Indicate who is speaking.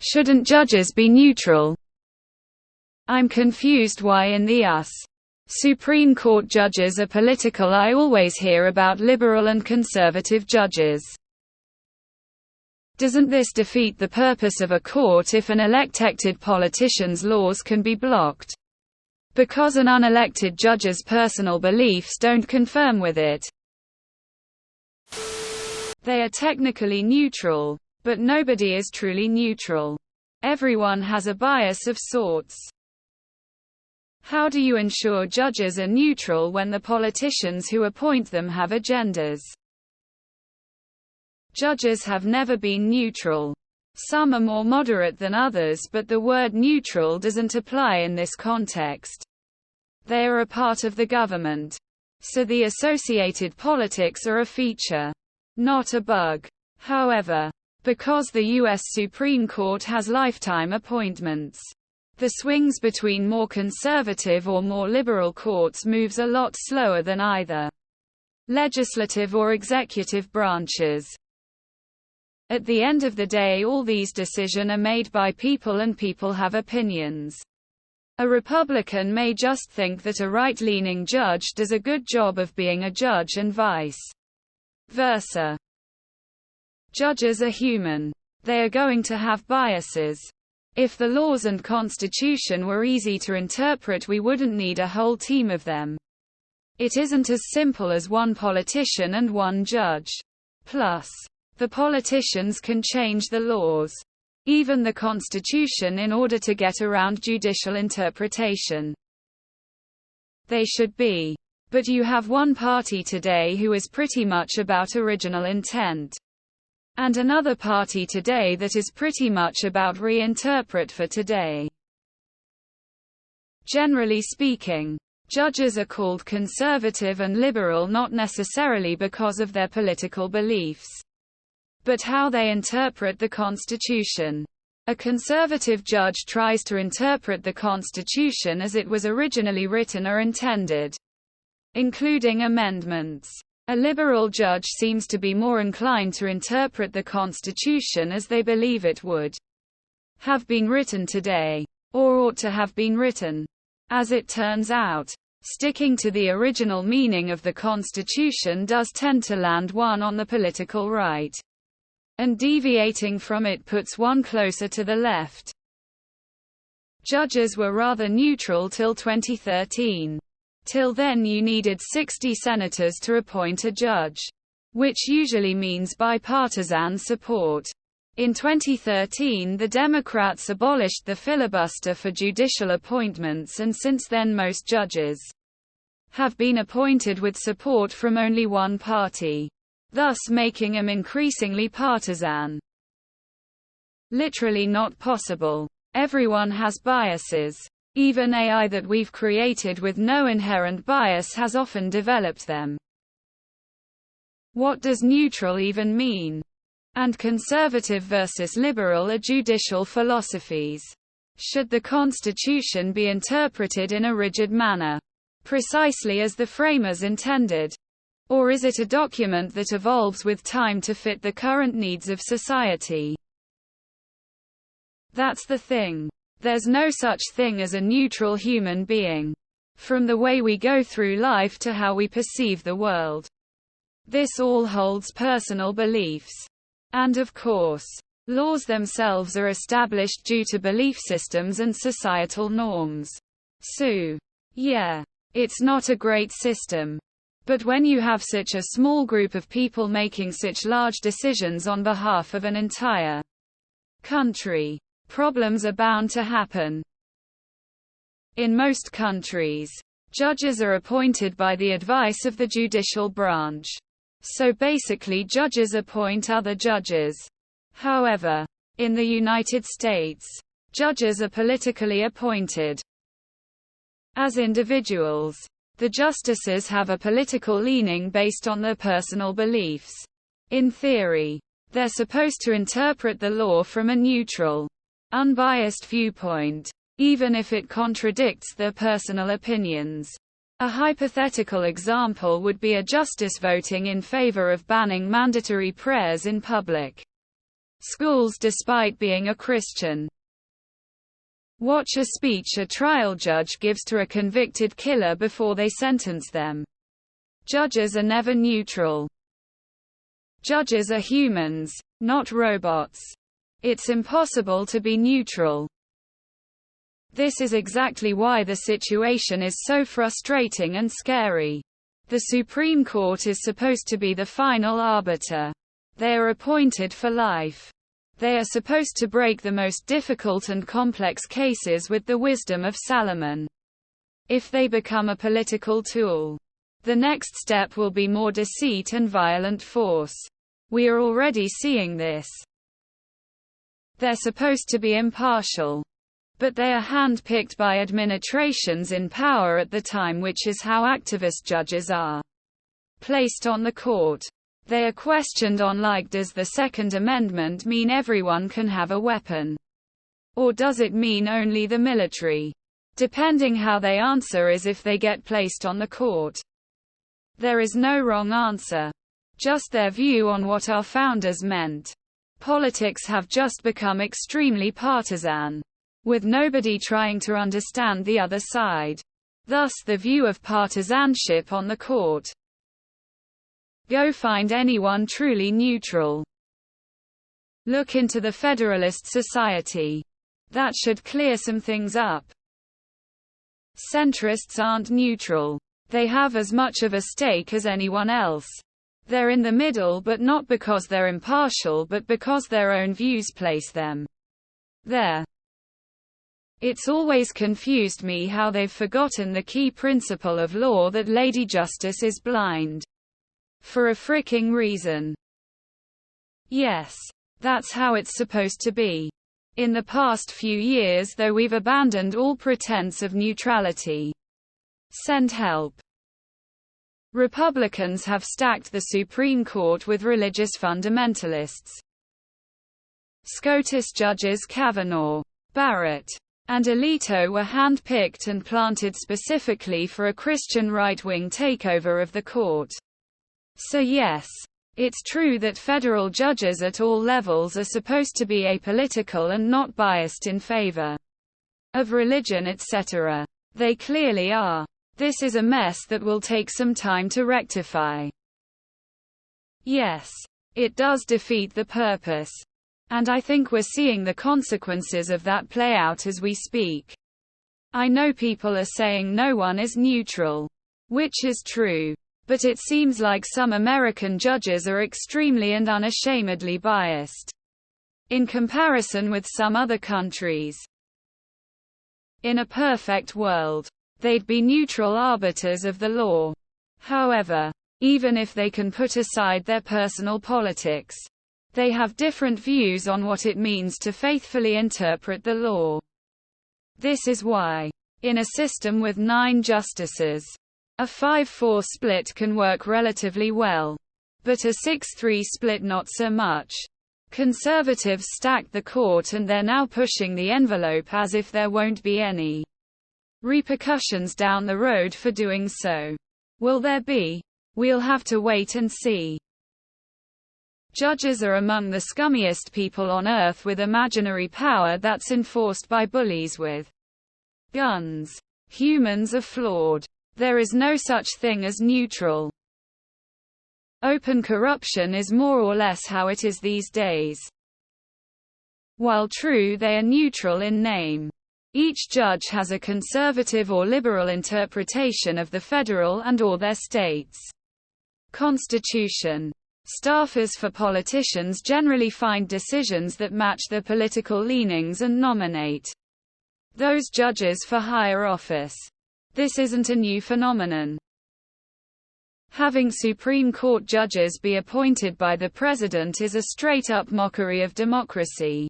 Speaker 1: Shouldn't judges be neutral? I'm confused why in the US. Supreme Court judges are political. I always hear about liberal and conservative judges. Doesn't this defeat the purpose of a court if an elected politician's laws can be blocked? Because an unelected judge's personal beliefs don't confirm with it. They are technically neutral, but nobody is truly neutral. Everyone has a bias of sorts. How do you ensure judges are neutral when the politicians who appoint them have agendas? Judges have never been neutral. Some are more moderate than others, but the word neutral doesn't apply in this context. They are a part of the government. So the associated politics are a feature, not a bug. However, because the U.S. Supreme Court has lifetime appointments, the swings between more conservative or more liberal courts moves a lot slower than either legislative or executive branches. At the end of the day, all these decisions are made by people and people have opinions. A Republican may just think that a right-leaning judge does a good job of being a judge and vice versa. Judges are human. They are going to have biases. If the laws and Constitution were easy to interpret, we wouldn't need a whole team of them. It isn't as simple as one politician and one judge. Plus, the politicians can change the laws, even the Constitution, in order to get around judicial interpretation. They should be. But you have one party today who is pretty much about original intent, and another party today that is pretty much about reinterpret for today. Generally speaking, judges are called conservative and liberal not necessarily because of their political beliefs, but how they interpret the Constitution. A conservative judge tries to interpret the Constitution as it was originally written or intended, including amendments. A liberal judge seems to be more inclined to interpret the Constitution as they believe it would have been written today, or ought to have been written. As it turns out, sticking to the original meaning of the Constitution does tend to land one on the political right, and deviating from it puts one closer to the left. Judges were rather neutral till 2013. Till then you needed 60 senators to appoint a judge, which usually means bipartisan support. In 2013 the Democrats abolished the filibuster for judicial appointments, and since then most judges have been appointed with support from only one party, thus making them increasingly partisan. Literally not possible. Everyone has biases. Even AI that we've created with no inherent bias has often developed them. What does neutral even mean? And conservative versus liberal are judicial philosophies. Should the Constitution be interpreted in a rigid manner, precisely as the framers intended? Or is it a document that evolves with time to fit the current needs of society? That's the thing. There's no such thing as a neutral human being. From the way we go through life to how we perceive the world. This all holds personal beliefs. And of course, laws themselves are established due to belief systems and societal norms. So, yeah, it's not a great system. But when you have such a small group of people making such large decisions on behalf of an entire country, problems are bound to happen. In most countries, judges are appointed by the advice of the judicial branch. So basically judges appoint other judges. However, in the United States, judges are politically appointed. As individuals, the justices have a political leaning based on their personal beliefs. In theory, they're supposed to interpret the law from a neutral, unbiased viewpoint, even if it contradicts their personal opinions. A hypothetical example would be a justice voting in favor of banning mandatory prayers in public schools despite being a Christian. Watch a speech a trial judge gives to a convicted killer before they sentence them. Judges are never neutral. Judges are humans, not robots. It's impossible to be neutral. This is exactly why the situation is so frustrating and scary. The Supreme Court is supposed to be the final arbiter. They are appointed for life. They are supposed to break the most difficult and complex cases with the wisdom of Solomon. If they become a political tool, the next step will be more deceit and violent force. We are already seeing this. They're supposed to be impartial, but they are hand-picked by administrations in power at the time, which is how activist judges are placed on the court. They are questioned on like, does the Second Amendment mean everyone can have a weapon? Or does it mean only the military? Depending how they answer is if they get placed on the court. There is no wrong answer. Just their view on what our founders meant. Politics have just become extremely partisan, with nobody trying to understand the other side. Thus the view of partisanship on the court. Go find anyone truly neutral. Look into the Federalist Society. That should clear some things up. Centrists aren't neutral. They have as much of a stake as anyone else. They're in the middle, but not because they're impartial, but because their own views place them there. It's always confused me how they've forgotten the key principle of law, that Lady Justice is blind. For a fricking reason. Yes. That's how it's supposed to be. In the past few years, though, we've abandoned all pretense of neutrality. Send help. Republicans have stacked the Supreme Court with religious fundamentalists. SCOTUS judges Kavanaugh, Barrett, and Alito were hand-picked and planted specifically for a Christian right-wing takeover of the court. So yes, it's true that federal judges at all levels are supposed to be apolitical and not biased in favor of religion, etc. They clearly are. This is a mess that will take some time to rectify. Yes, it does defeat the purpose. And I think we're seeing the consequences of that play out as we speak. I know people are saying no one is neutral, which is true. But it seems like some American judges are extremely and unashamedly biased in comparison with some other countries. In a perfect world, they'd be neutral arbiters of the law. However, even if they can put aside their personal politics, they have different views on what it means to faithfully interpret the law. This is why, in a system with 9 justices, a 5-4 split can work relatively well. But a 6-3 split not so much. Conservatives stacked the court and they're now pushing the envelope as if there won't be any repercussions down the road for doing so. Will there be? We'll have to wait and see. Judges are among the scummiest people on earth, with imaginary power that's enforced by bullies with guns. Humans are flawed. There is no such thing as neutral. Open corruption is more or less how it is these days. While true they are neutral in name, each judge has a conservative or liberal interpretation of the federal and/or their state's constitution. Staffers for politicians generally find decisions that match their political leanings and nominate those judges for higher office. This isn't a new phenomenon. Having Supreme Court judges be appointed by the president is a straight-up mockery of democracy.